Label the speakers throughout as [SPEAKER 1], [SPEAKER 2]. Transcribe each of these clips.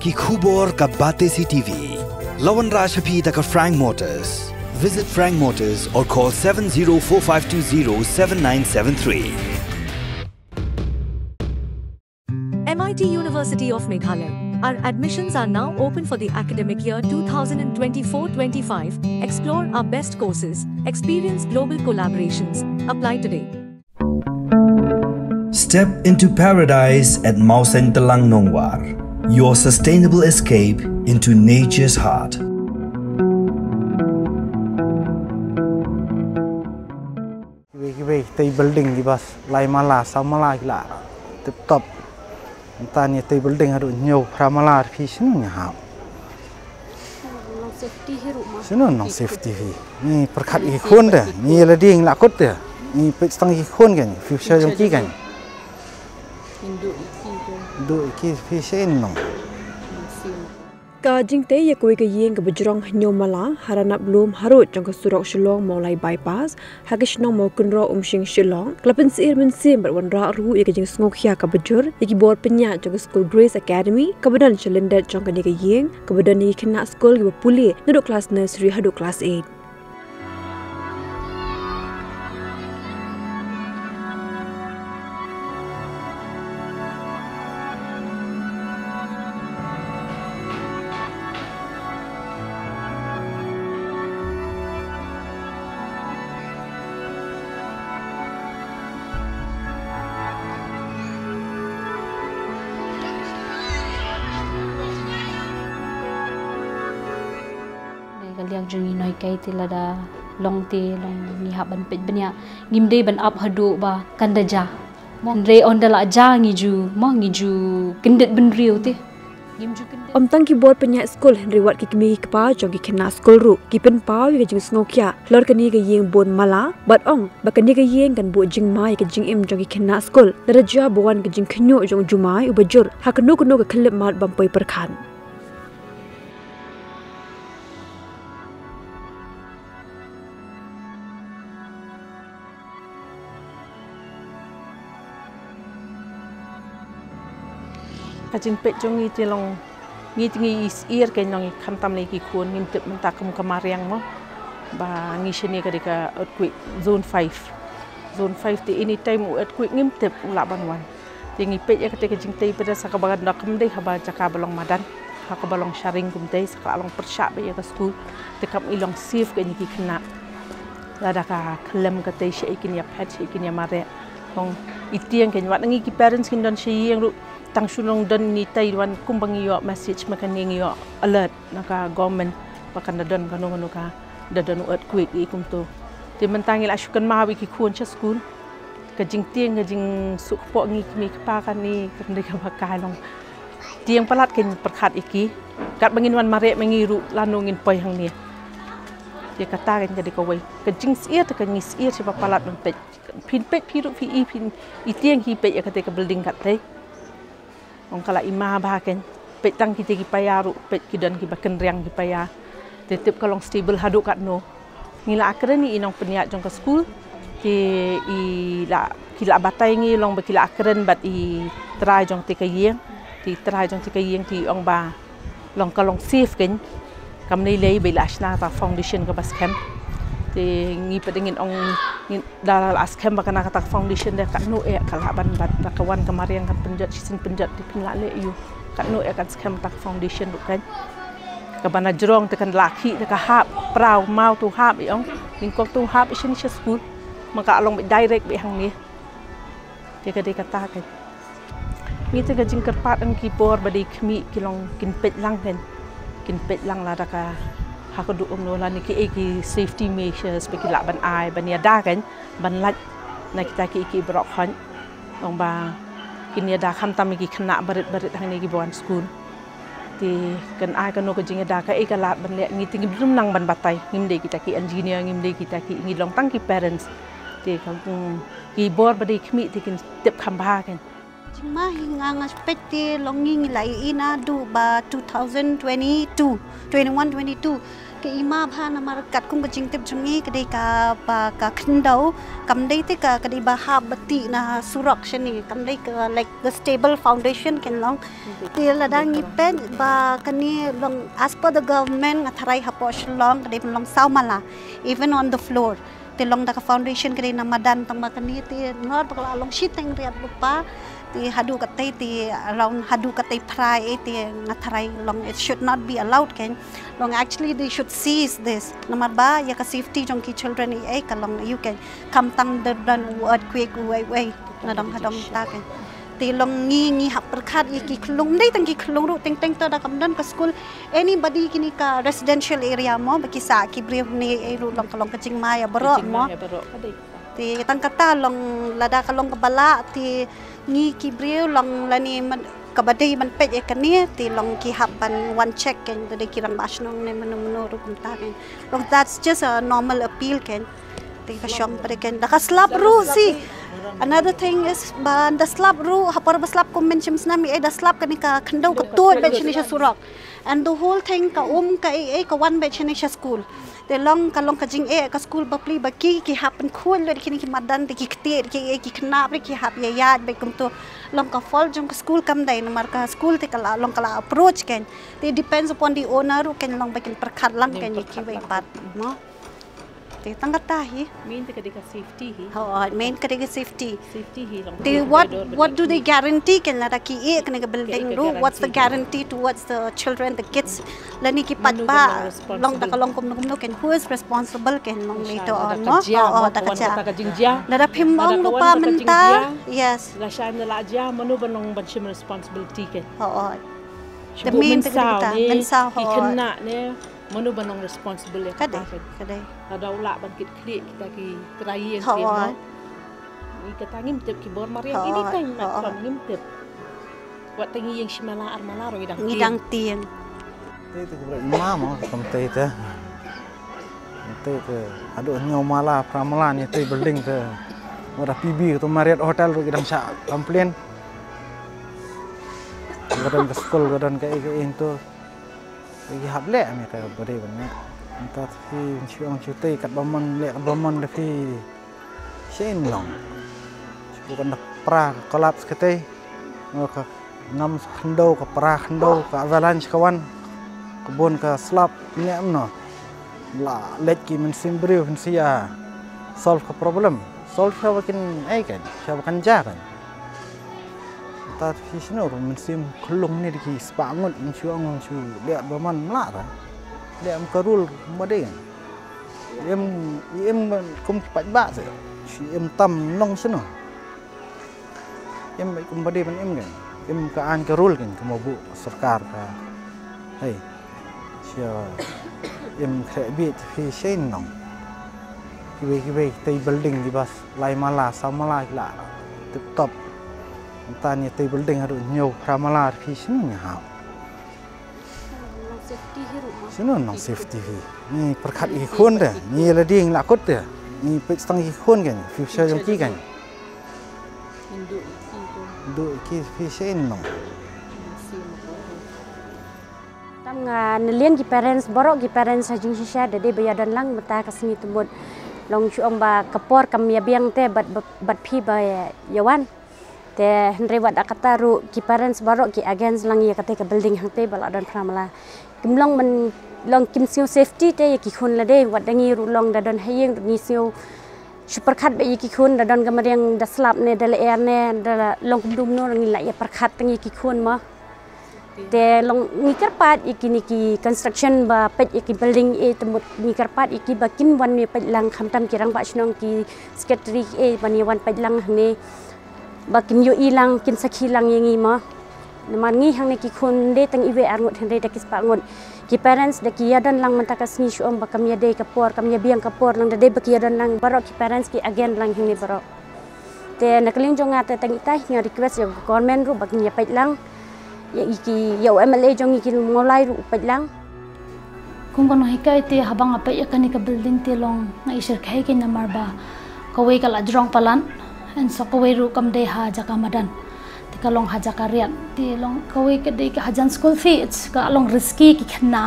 [SPEAKER 1] ki khubor ka bate si TV. Lawan Rashaphi da ka Frank Motors. Visit Frank Motors or call 7045207973.
[SPEAKER 2] MIT University of Meghalaya. Our admissions are now open for the academic year 2024-25. Explore our best courses. Experience global collaborations. Apply today.
[SPEAKER 1] Step into paradise at Mausen Talang Nongwar. Your sustainable escape into nature's heart.
[SPEAKER 3] Tay building di bas lai mala samala gila tip top tanya tay building haru nyaw pramala phi sinu nya ha
[SPEAKER 4] safety hiru ma
[SPEAKER 3] sinu no safety phi ni perkhat i khon da ni la ding la kot da ni pe stang i khon kan future jong ki kan do ki phi sen no
[SPEAKER 5] ka jingte ye koi ka Ïeng ka bujrong nyomala harana blum harut jong ka surok shillong molai bypass hagish no mo kunro umshing shillong klapen sir men sim bar wan ra ru ye ka jing sngokhya ka bujur ye ki bor penya jong Skul Grace Academy ka badan chalender jong ka ni ka Ïeng ka badan ni khna school ki puli no class nursery hadu class 8
[SPEAKER 4] Kalian jengi Nonghikai tilada long ni haban pet benya ngimde ban up hadu ba kandaja re ondala ja ngiju mo ngiju kendet ben riu te ngimju kendet
[SPEAKER 5] om tang ki bor penya school reward ki Kmie pa jong ki khna school ru ki pen pa ye jing sngokhya lor ka ni ka Ïeng bon mala bat ong ba ka ni ka Ïeng kan bo jing mai ka jing im jong ki khna school daraja bowan ka jing khnyo jong jumai ubajur hakno ka khlep mat bam poi perkhan
[SPEAKER 6] Kajing pet jong ngi tilong ngi Syier ke nong kham tam lagi khun ngim tip mentakam kamariang mo ba ngi shini ka dika earthquake zone 5 ti anytime earthquake ngim tip ula banwan ti ngi pet ya ka kajing tei pada sakabagan dakam dei haba jaka balong madan haka balong sharing kum tei saka along persha be ya ka Skul tekam ilong safe ke ngi khna lada ka klem ka tei shi ikin ya pet shi ikin ya mare hong itiang ke wat ngi ki parents kin don Syier ru tang sulong don ni Taiwan kumbang yo message makan yo alert naka government pakan don kanu ka don earthquake i kum to ti mentangil asukan mawi ki khun cha Skul ka jing tieng ka jing suk po ngi mi pa kan ni kan de ka pakai long tieng palat ken perkhat iki kat bangin wan mare mengiru lanungin poi hang ni ti kata kan jadi ko wei ka jing Syier ka ngi Syier sipa palat non pet pin pet piru pi i pin i tieng hi pet ya ka te ka building kat te Ong kala ima bahaken pet tang kita ki payaru pet kidan ki baken riang ki paya tetep kalong stable hadu kat no ngila akren ni inong peniat jong ka Skul ki i la kila batai ngi long ba kila akren bat i try jong te ka Ïeng ti try jong te ka Ïeng ti ong ba long kalong safe ken kam nei lei be la shna ta foundation ka bas camp ti ngi pedengin ong dalal askem bakana kata foundation de kat no e kala ban bat kawan kamariang kan penjat sin penjat di pinla le yu kat no e kan skem tak foundation bukan ka bana jrong te kan laki te ka hap prau mau tu hap i ong ning kok tu hap isin shi Skul maka along direct be hang ni te ka de kata kan mi te ka jing kerpat ang ki por badi Kmie kilong kin pet lang ken kin pet lang la da ka hakadu umnola ni ki safety measures be kila ban ai ban ya da kan ban lat na kita ki brok han ong ba kin ya da kham tam ki khna barit hang ni ki bon Skul ti kan ai kan no ka jing da ka ka lat ban le ngi ting dum nang ban batai ngim de kita ki engineer ngim de kita ki ngi long tang ki parents ti kan ki bor badi Kmie ti kin tip kham ba kan
[SPEAKER 7] Cuma hingga ngaspeti longing lai ina du ba 2022 21-22 ke ima bha namar kat kung kajing tip jungi kedai ka kendau kamdai te ka kedai baha bati na surak shani kamdai ka like the stable foundation ken long ti ladang ipen ba kani long as per the government ngathrai haposh long kedai long saumala even on the floor ti long da ka foundation kedai namadan tang makani ti nor bakla long shit tang riat lupa ti hadu katai ti around hadu katai prai ti ngathrai long it should not be allowed ken long actually they should seize this number ba ya ka safety jong ki children ai ka long you can come tang the dan earthquake way na dam hadam ta ken ti long ngi hap perkhat ki klung dai tang ki klung ru teng teng ta da kam dan ka school anybody kini ka residential area mo ba ki sa ki brief ni ai ru long ka jing ma ya bro mo ti tang kata long lada ka long ka bala ti ngi ki brief long lani man kabadai man pej ekani ti long ki haban one check ken de kirang basnong ne manu ru kum ta ken long that's just a normal appeal ken ti ka shong pare ken da ka slap ru si another thing is ban da slap ru hapar ba slap kom menchim snami da slap kani ka khandau ka to be chini surak and the whole thing ka ka ka one be chini school te long ka jing ka school bapli ba ki happen khol le kini ki madan te ki kte ki khna bre ki hap ya be kum to long ka fall jong ka school kam dai namar ka school te kala long kala approach ken te depends upon the owner ken long bakin perkhat lang ken ki wei pat no te tangata hi
[SPEAKER 6] main te kadika safety hi
[SPEAKER 7] main kadika safety
[SPEAKER 6] hi long
[SPEAKER 7] te what do they guarantee ken la ki ken ka building ru what's the guarantee towards the children the kids lani ki pat ba long ta long kum no ken who is responsible ken long later on no ta ka
[SPEAKER 6] jingjia
[SPEAKER 7] la da phim bong lupa menta yes
[SPEAKER 6] la shan la ja manu banong banchim responsibility ken
[SPEAKER 7] the main te ka mensa
[SPEAKER 6] ki kena ne manu banong responsible
[SPEAKER 7] kadai
[SPEAKER 6] ada ula bangkit klik kita ki kerai yang tin no ni kata ngimtep ki bor mariam ini kan nak ngimtep wat tangi yang simala armala ro
[SPEAKER 7] ngidang tiang
[SPEAKER 3] te te ko ma mo kam te te aduh nyomala pramala ni te building te ora PB to Marriott hotel ro gidang sa complain gadan ke Skul gadan ke itu lagi hable me ka bade banyak entah fi chiong chutai kat baman le kat baman de fi shen long bukan dak pra kolaps kete ka ngam khndo ka pra khndo ka avalanche kawan kebun ka slap ni amno la let ki men simbri fin sia solve ka problem solve ka bakin ai kan kan ja kan ta fi sino men sim khulung ni ki spangut chuang chu le baman la ra le am karul made em kum pat ba se em tam nong sino em kum made ban em kan em ka an karul kan kemo bu sarkar ka hey sia em khabit fi shen nong ki tay building di bas lai mala samala la tip top entah ni tay building harus nyaw pramala fi sino nya ha sino nong safety hi ni perkhat i khon dah ni la ding la kot dah ni pe stang i khon kan future jong ki kan do ki fi shen nong
[SPEAKER 8] tam nga nelian ki parents borok ki parents hajing shisha de bayadan lang mata kasni tumut long chuang ba kapor kamya biang te bat phi ba yawan te henry wat akata ru ki parents borok ki against lang ya kate ka building hang te bala dan pramala kimlong man long kim siu safety te ki khun la de wat dangi ru long da don Ïeng ni siu super khat be ki khun da don gamariang da slap ne da air ne da long dum no ngi la ya perkhat tangi ki khun ma te long ni karpat ikini ki construction ba pet iki building e temut ni karpat iki ba kin wan ni pet lang khamtam kirang ba snong ki secretary e bani wan pet lang ne ba kim yo ilang kin sakhi lang yangi ma naman ngi hang ne ki khun de tang iwe arngut henre da kis pa ngut ki parents da ki yadan lang man takas ni shom ba kam ya de kapor kam ya biang kapor lang da de ba ki yadan lang baro ki parents ki again lang hini baro te nakling jonga te tang itai nga request yo government ru ba ki ya pet lang ya iki yo MLA jong iki ngolai ru pet lang
[SPEAKER 4] kung kono hikai te habang apa ya kani ka building te long nga isir khai ke namar ba kawai kala drong palan and so kawai ru kam de ha jaka madan te kalong ha jaka riat te long kawai ke de ka Hajan school fees ka long risky ki khna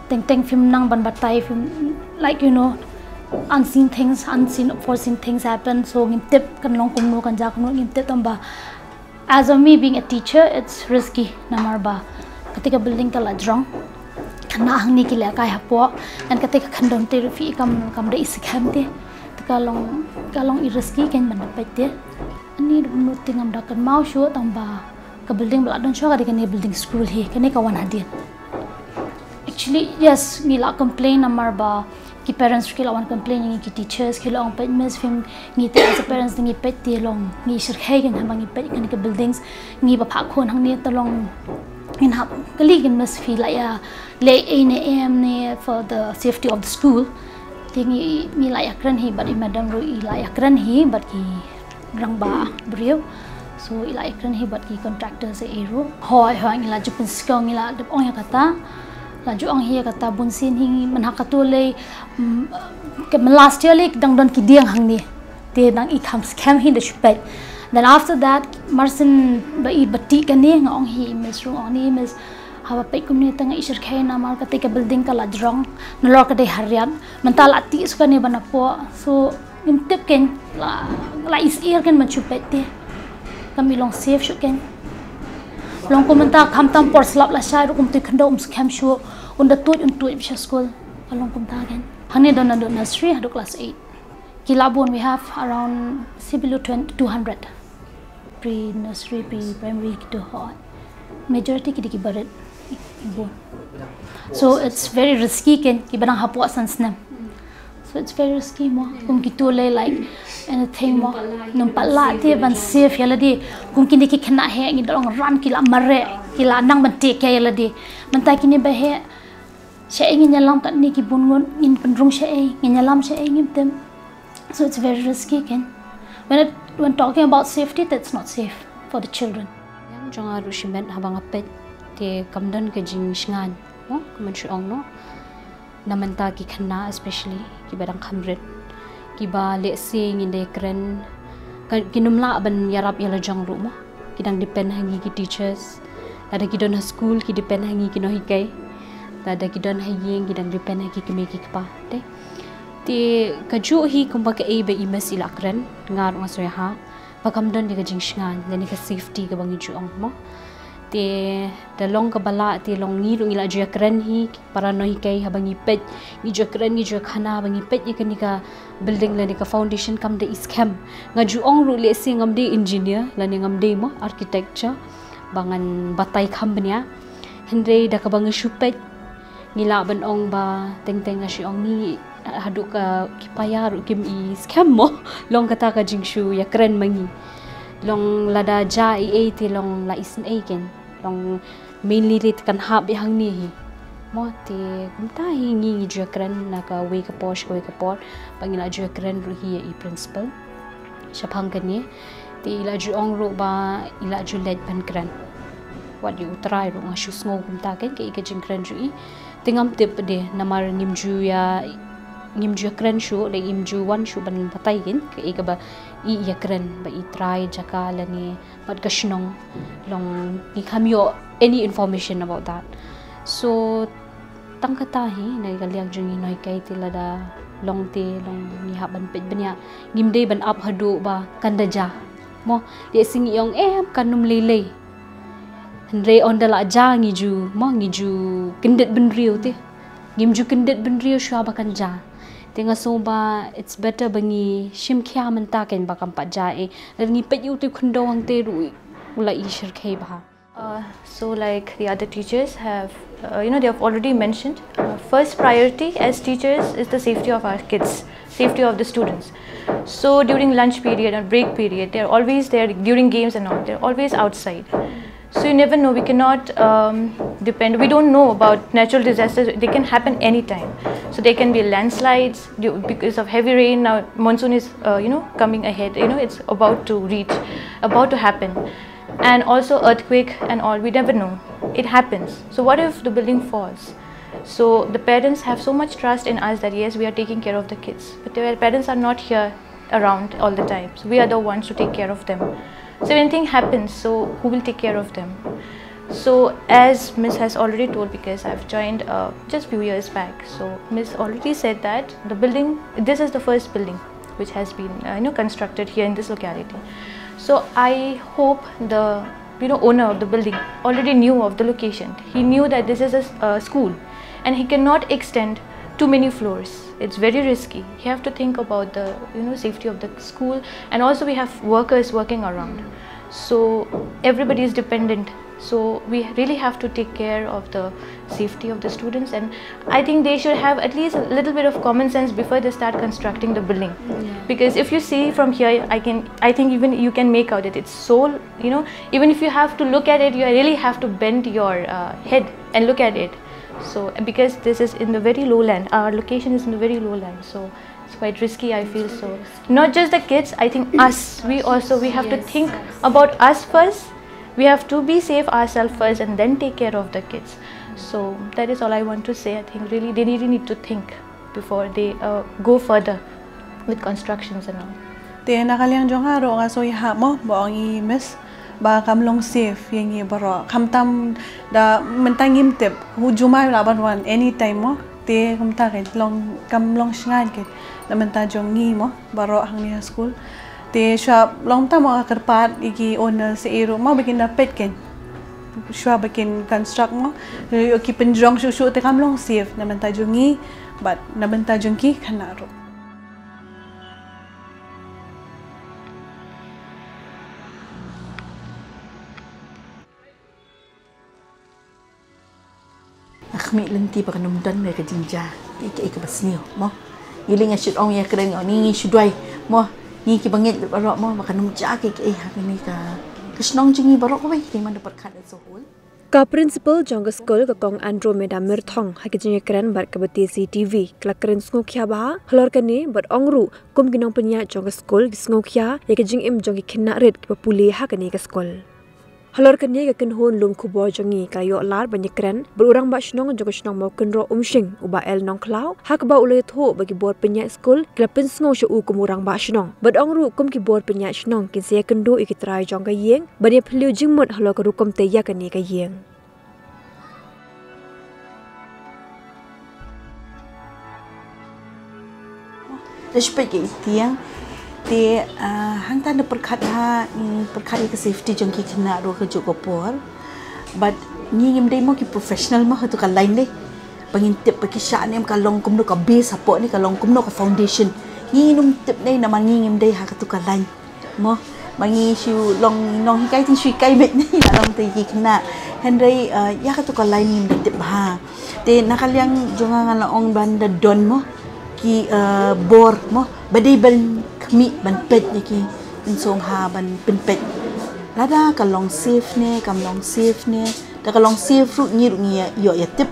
[SPEAKER 4] teng film nang ban batai film like unseen things, unseen foreseen things happen. So ngim tip kan long kumno kan ja kumno ngim tip tamba. As of me being a teacher, it's risky namar ba. Ketika building ka lajrong, kana hang ni kila kai hapo, dan ketika kandon te fi kam da isikam te, kalong i risky kan ban dapat te. Ani no tingam da kan mau show tamba ka building bla don show ka ni building school hi kene ka wan hadin. Actually yes, nila complain namar ba. Ki parents kila wan complain ki teachers kila on pet miss film ngi te as parents ngi pet ti long ngi shirkhai kan hang ngi pet kan ka buildings ngi ba pha khon hang ne talong in hab kali kan miss feel like late 8 am ne for the safety of the school tingi mi la yakran hi but madam ro i la yakran hi but ki rang ba brio so i la yakran hi but ki contractors e ro hoi ngi la jupin skong ngi la de ong ya kata laju ang hiya kata bunsin hingi manhakatulay ke last year like dang don kidiang hang ni te dang I kham scam hin de shpet then after that marsin ba I bati kani nga ong hi miss ru oni miss hawa pe kumni tanga isir khay na mar kate ka building ka lajrong nalor ka de harian mental ati suka ni banapo so intip ken la is ear ken machupet te kami long safe shu ken long komenta kham tam por slap la shai ru kum tu khando scam shu unda tuj bisha school along kum ta gen hane don nursery hadu class 8 kilabon we have around below 200 pre nursery pre primary to hot majority ki barat bon so it's very risky ken ki banang hapu sansnam so it's very risky mo kum ki to lay like anything mo num pala te ban safe yala di kum kini ki khna he ngi dong ran kila mare kila nang ban te ke yala di manta kini ba he Syier ingin nyalam kat ni ki bungun ingin pendrung Syier ingin nyalam Syier ingin tem so it's very risky kan when talking about safety that's not safe for the children yang jong aru shimen habang apet te kamdan ke jing shngan no kemen syong no namanta ki khana especially ki badang khamret ki ba le se ngin de kren kinumla ban yarap yala jang ru mo kidang depend hangi ki teachers ada ki don school ki depend hangi ki Nonghikai ada kidon Ïeng kidang depend ki Kmie ki pa te kaju hi kumba ka e be imes ilakren ngar ngasoy ha pakamdon di ka jing shngan dan ka safety ka bangi ju ong mo te dalong ka bala te long ni ru ila ju kren hi para Nonghikai habangi pet ni ju kren ni ju khana bangi pet ni ka building la ni ka foundation kam de scam ngaju ong ru le sing ngam de engineer la ni ngam de mo architecture bangan batai khambnya hendre da ka bangi shupet ngila ban ong ba teng ashi ong ni hadu ka kipaya ru Kmie scam mo long kata ka jingshu ya kren mangi long lada ja I te long la isin a ken long mainly rit kan hab hang ni hi mo te kumta hi ngi ju kren na ka we ka posh pangila ju kren ru hi I principal shapang kan ni te ila ju ong ru ba ila ju led ban kren what you try ru ngashu sngo kumta ken ke jing kren ju I tingam tip de namar ngimju kren shu le ngimju wan shu ban patai gen ke ba I kren ba I try jaka lani pat kashnong long I khamyo any information about that so tangkata hi na galiang jungi Nonghikai tilada long ni haban pet banya ngimde ban up hadu ba kandaja mo de sing yong kanum lele Andre on dala ja ngi ju kendet benriu te ngimju kendet benriu shwa bakan ja tenga soba it's better bangi shim khya manta ken bakam pa ja ngi pet yu tu khundo hang te ru ula I shirkhai ba
[SPEAKER 9] so like the other teachers have they have already mentioned first priority as teachers is the safety of our kids, safety of the students. So during lunch period or break period they are always there, during games and all they're always outside. So you never know, we cannot depend, we don't know about natural disasters, they can happen anytime. So there can be landslides because of heavy rain. Now monsoon is coming ahead, it's about to happen. And also earthquake and all, we never know, it happens. So what if the building falls? So the parents have so much trust in us that yes, we are taking care of the kids, but their parents are not here around all the time, so we are the ones to take care of them. So if anything happens, so who will take care of them? So as Miss has already told, because I've joined just few years back, so Miss already said that the building, this is the first building which has been constructed here in this locality. So I hope the owner of the building already knew of the location. He knew that this is a school and he cannot extend too many floors. It's very risky. You have to think about the safety of the school, and also we have workers working around. So everybody is dependent. So we really have to take care of the safety of the students, and I think they should have at least a little bit of common sense before they start constructing the building. Because if you see from here, I think even you can make out that it's so, even if you have to look at it, you really have to bend your head and look at it. So because this is in the very lowland, our location is in the very lowland, so it's quite risky, I feel. So not just the kids, I think us, we have to think about us first. We have to be safe ourselves first and then take care of the kids. So that is all I want to say. I think really they really need to think before they go further with constructions and all.
[SPEAKER 10] Te nakaliang jong haro nga so iha mo boong miss ba kamlong safe yang baro kamtam da mentangim tip hujumay laban wan anytime mo te kumta kay long kamlong shngan kay da menta jong ngi mo baro hang ni school. Te shop long tam mga karpat iki owner sa iro mo bikin dapat ken shop bikin construct mo ki penjong susu te kamlong safe na menta jongi but na menta jongki kanaro.
[SPEAKER 11] Kmie lenti pakanumdan mereka jinja iki basnio mo iling asyut ong ya keren ni sudai mo ni ki bangit barok mo pakanumja ki hakini ka kisnong jingi barok ko ki man dapat khat sohol
[SPEAKER 5] ka principal jong skul ka kong Andromeda Mirthong hakijing keren bar ka bati CTV klakren sngokya ba hlor kani bar ongru kum ginong penya jong skul sngokya yakijing im jong kinna red ki papuli hakani ka skul. Halor kanya ka kinhon lum kubo jongi kayo lar banyakran berurang ba shnong jogo shnong mau kenro umshing uba el nong klau hak ba ulay tho bagi bor penya skul klapin sngo shu kumurang ba shnong badong ru kum ki bor penya shnong kin se kendo ikitrai jong ka Ïeng bani phliu jingmut halor ka rukom te ya kani ka Ïeng.
[SPEAKER 11] Respect Ïeng te hang tan perkhat ke safety jongki kena ro ke joko por but ni ngim dei mo ki professional mo tu ka line le pangin tip pa ki sha nem ka long kum no ka base support ni ka long kum no ka foundation ni num tip nei na man ngim dei ha ka tu ka line mo mangi siu long Nonghikai tin sui kai bet nei na long te ki kena henry ya ka tu ka line ngim tip ha te nakaliang jonga ngala ong banda don mo ki bor mo badai ban Kmie ban pet ni ki insong ha ban pen pet lada kalong safe ne kamlong safe ne da kalong safe ru ni yo ya tip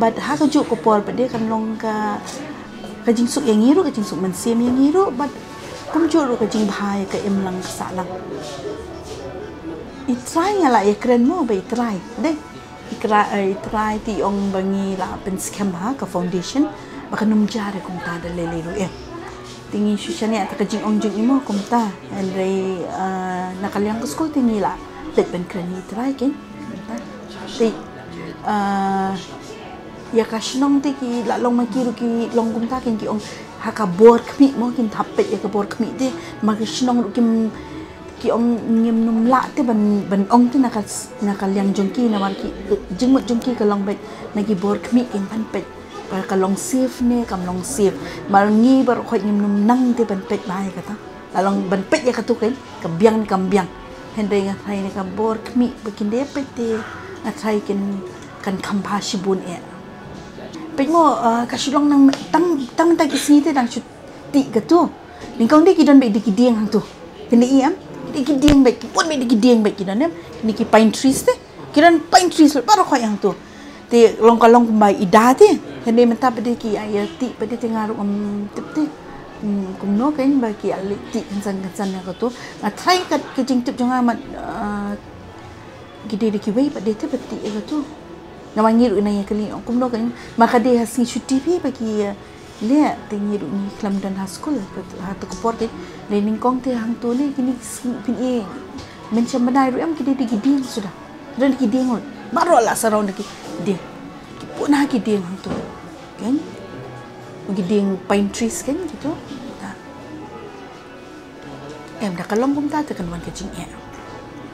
[SPEAKER 11] but ha ka ju ko por pade kamlong ka jing suk yang ngiru ka jing suk man sem yang ngiru but kum ju ru ka jing bhai ka em lang sa lang I try ala ya keren mo ba I try de I try ti ong bangi la pen scam ha ka foundation baka numjare kum ta da lele ru tingi syushani ataka jing ong jing imo kumta andre nakaliang ke school tingi la let ben krani try ken ti ya kashnong ti ki la long makiru ki long kumta ken ki ong haka bor Kmie mo kin thapet ya ka bor Kmie ti makishnong ru ki ong ngim num la ti ban ong ti nakaliang jongki na war ki jingmut jongki ka long bet nagi bor Kmie ken pan pet kalong safe ne kamlong safe malngi bar khoi nim num nang te ban pet bai kata lalong ban pet ya katu kan kambiang hendai nga thai ne ka bor Kmie bikin de pet te na thai kan khampa shibun pet mo ka shulong nang tang ta kisi te dang chuti katu ningkong de ki don be de ki dieng hang tu kini iam de ki dieng be ki pon be de ki dieng be ki don ni ki pine trees te kiran pine trees bar khoi hang tu te long kalong mai ida te henday menta pade ki ayati pade tengaru tip te kumno kain ba ki ali ti kan san ka tu na try kat ki jing tip jonga mat gide de ki wei pade te pati ka tu na mangi ru na ya kali kumno kain maka de hasi shuti pi ba ki le tengi ru ni klam dan school ha tu ko porte learning kong te hang tu le kini pin men chambanai ru am ki de giding sudah dan ki ding baru lah sarau nak ki ding ki pun nak ki ding tu kan ki ding pine trees kan gitu dah kalong kum ta tekan wan kecing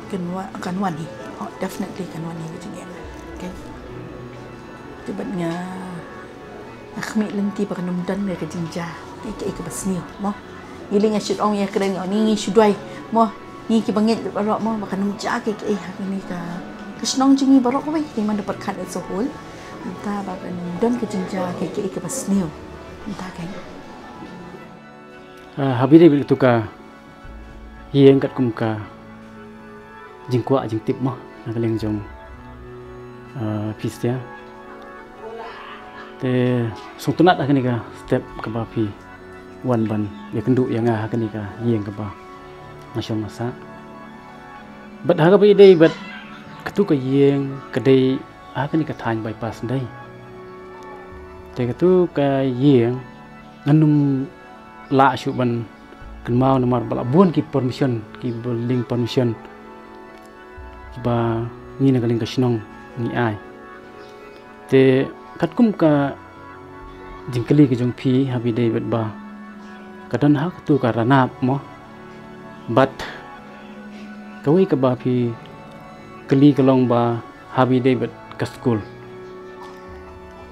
[SPEAKER 11] kan wan ni definitely kan wan ni kecing kan tibanya Kmie lenti pakai numdan mereka jinja ik basni mo iling asyut ong ya keren ni sudai mo ni ki bangit barok mo pakai numja ke ni ka kesnong jingi barok ko di mana dapat khat sohol entah pakai numdan ke jinja ke basni entah kan
[SPEAKER 12] habire bil tuka Ïeng kat kumka jingkwa jingtip mo nakaleng jong pistia te sungtunat akani ka step ka ba pi wan ban ya kendu yang akani ka Ïeng ka ba masya masa bat ha ka ba dei bat ketu ka Ïeng ka dei akani ka thain bypass dei te ketu ka Ïeng nganum la shu ban kan mau nomor bala buan ki permission ki link permission ba ni na galing ka shnong ni ai te kat kum ka jingkali ke jong pi habi dei bet ba kadan ha tu ka ranap mo bat kawi ka ba pi kali kalong ba habi dei bet ka skul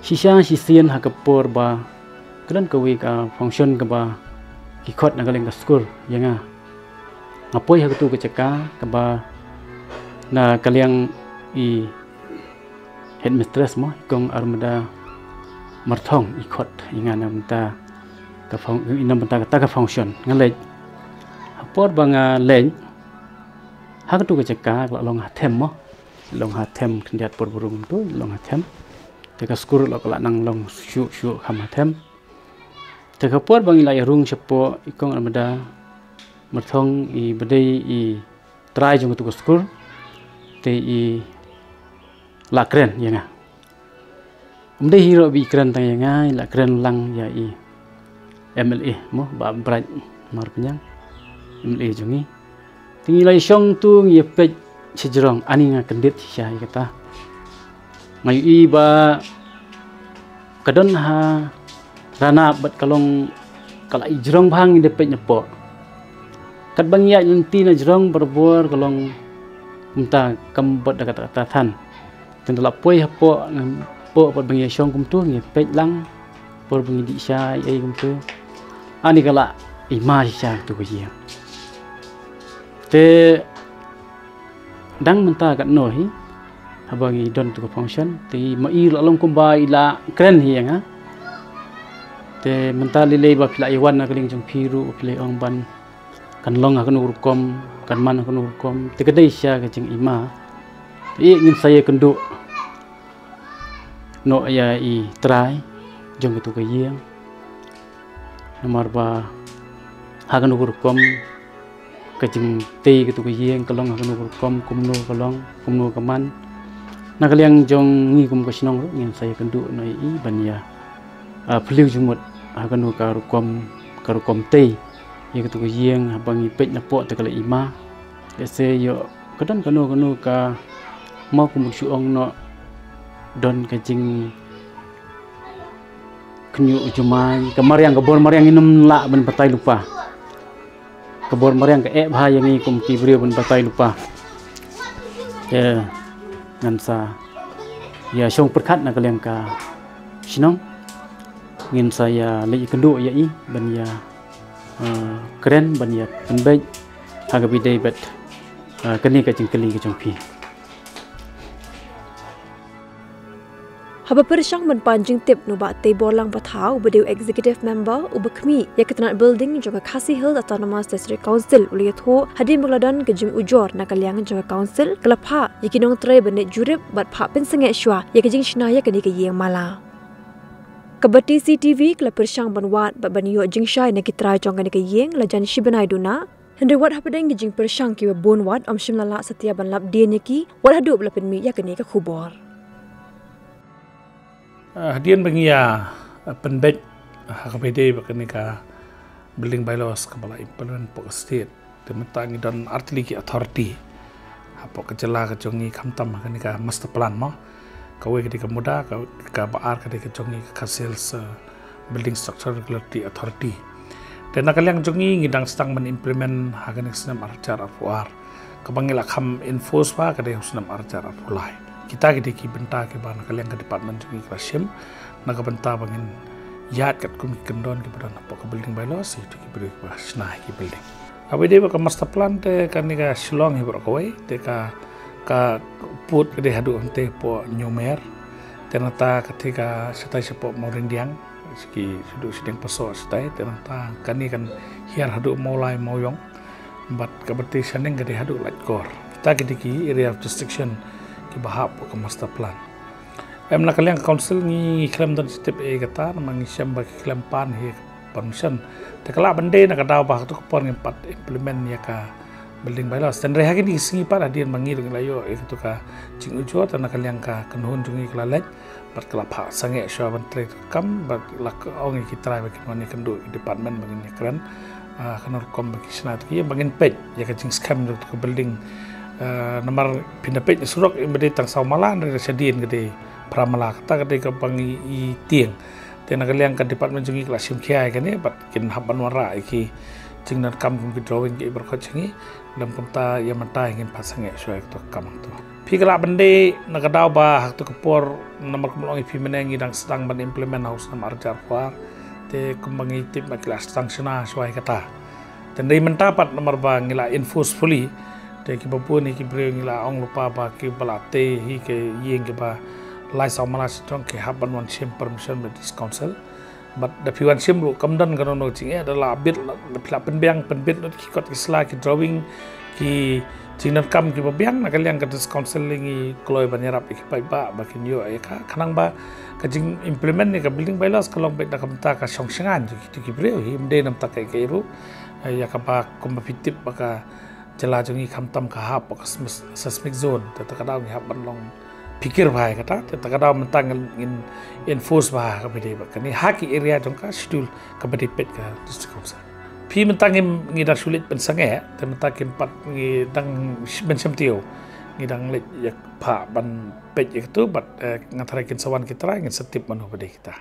[SPEAKER 12] shisha shisien ha ka por ba kadan kawi ka function ka ba ki khot na galing ka skul yanga ngapoi ha tu ka ceka ka ba na kaliang I headmistress mo kong armada marthong ikot ingan namta ka inam banta ka function ngalej hapor banga leng ha tu ka ceka long ha them mo long ha them kendiat por burung tu long ha them te ka skul lo kala nang long shu kham ha them te ka por bang ilai rung chapo ikong armada marthong I bedai I try jong tu ka skul te I la keren ya nga umde hero bi keren tang ya nga la keren lang ya I MLA mo ba braj mar penyang MLA jongi tingi lai syong tu ngi pej sejrong ani nga kendit sya kata ngayu I ba kadon ha rana bat kalong kala I jrong bhang de pej nyepo kat bang ya lenti na jrong berbor kalong minta kambot dekat kata than tendela poi hapo po pot bangi syong kum tu ngi pej lang por bangi di syai ai kum tu ani kala ima sya tu ko Ïeng te dang menta kat no hi habangi don tu ko function te mai long kum ba ila kren hi nga te menta lile ba pila iwan na kaling jong phiru pile ong ban kan long akan urkom kan man akan urkom te kadai sya ka jing ima ingin saya kenduk no ya I try jong itu ke Ïeng nomor ba hakan urkom ka jing te gitu ke Ïeng kalong akan urkom kumno kalong kumno kaman na kaliang jong ngi kum ka sinong ingin saya kenduk no I ban ya peliu jumut akan ka rukom te ya gitu ke Ïeng abang ipet na po te kala ima ese yo kadan kanu ka mau kumusyu ong no don kajing kenyu jumai kemariang kebor mariang inum la ben batai lupa kebor mariang ke bahaya ngi kum ki brio ben batai lupa ya ngansa ya syong perkat na kaliang ka sinong ngin saya lagi kendu ya I ben ya keren ban ya penbaik haga bidai bet keni kajing keli kajong pi
[SPEAKER 5] Haba persyang ban panjing tip no ba te borlang pathau bedeu executive member uba Kmie ya ketenat building juga Khasi Hills Autonomous District Council uli tho hadim buladan kejung ujor na kaliang juga council kelapha yakinong tray benet jurip bat pha pen senge shwa ya kejing shnaya kani ke Ïeng mala kabati CTV kala persyang ban wat ba baniyo jing shai na kitrai jong kani ke Ïeng la jan shibanai duna hende wat hapadeng kejing persyang ki bon wat om shim lala setia ban lap dia ki wat hadu bla pen mi ya kani ke khubor
[SPEAKER 13] Hadian bangia penbet HKPD bakanika building bylaws kepala implement pok state tementangi dan artiliki authority apa kejela ke jongi kamtam kan ka master plan mo kawe ketika muda ka baar ketika jongi ka sales building structure regulatory authority dan nakaliang jongi ngidang sedang menimplement hagan senam arjar afuar kabangila kham enforce pa kada senam arjar afulai kita ki benta ke bana kaliang ke department jongi krasim nakabenta bangin yat kat kum kendon ke badan apa ke building bylaws itu ki beri pasna ki building abe dia ka master plan te kan ni ka Shillong hi brokawai te ka put ke hadu ante po nyomer tenata ketika setai sepo morindiang ski sudu sedang peso setai tenata kan ni kan hiar hadu mulai moyong but kabati saneng ke hadu lat kor kita ki area of jurisdiction ki bahap ke master plan em nak kalian council ni klaim dan step e kata namang siam bagi klaim pan hi permission te kala bende nak daw bah tu pon empat implement ya ka building bylaws dan reha ni singi par adian mangi dong layo itu ka jing ujo tan kalian ka kenhun jungi kala bat kala pha sange sho ban tre kam bat lak ong ki try bagi mani kendu department bagi kran kanor kom bagi snat ki bangin page ya ka jing scam ke building nomor pindah page surok imbede tang saumalan dari sedien gede pramala kata ketika pangi Ïeng tena kalian ke department jungi kelas Kmie kan ya bat kin haban wara iki jing nan kam kum drawing ke berkot jungi dan punta yang mata ingin pasang ya so itu kam tu pi kala bende nak daw ba hak tu kepor nomor kumulong pi menengi dan sedang ban implement haus nam arjar par te kumbangi tip kelas sangsana suai kata dan dari mentapat nomor ba ngila enforcefully te ki bapu ni ki bre ngila ong lupa ba ki balate hi ke Ïeng ke ba lai sau mala strong ke haban wan sim permission with this council but the piwan sim ru kamdan kan no ching adalah bit la penbiang penbit no ki kot isla ki drawing ki jinan kam ki babiang na kaliang ka this council lingi kloi banyarap ki pai ba bakin yo ya ka kanang ba ka jing implement ni ka building bylaws kalong bet na kamta ka songsengan ki breu himde nam ta kai ru ya ka ba kum pitip baka jela jungi kamtam ka hap ka seismic zone ta ka daw ni hap ban long pikir bahaya kata, kita kadang mentang ingin enforce bahaya kepada mereka. Ni haki area jangka schedule kepada pet ke district council. Pi mentang ngidang sulit pensangai, tapi mentang empat ngidang bencamtio, ngidang lek yak pak ban pet itu, but ngantara kinsawan kita ingin setip manu pada kita.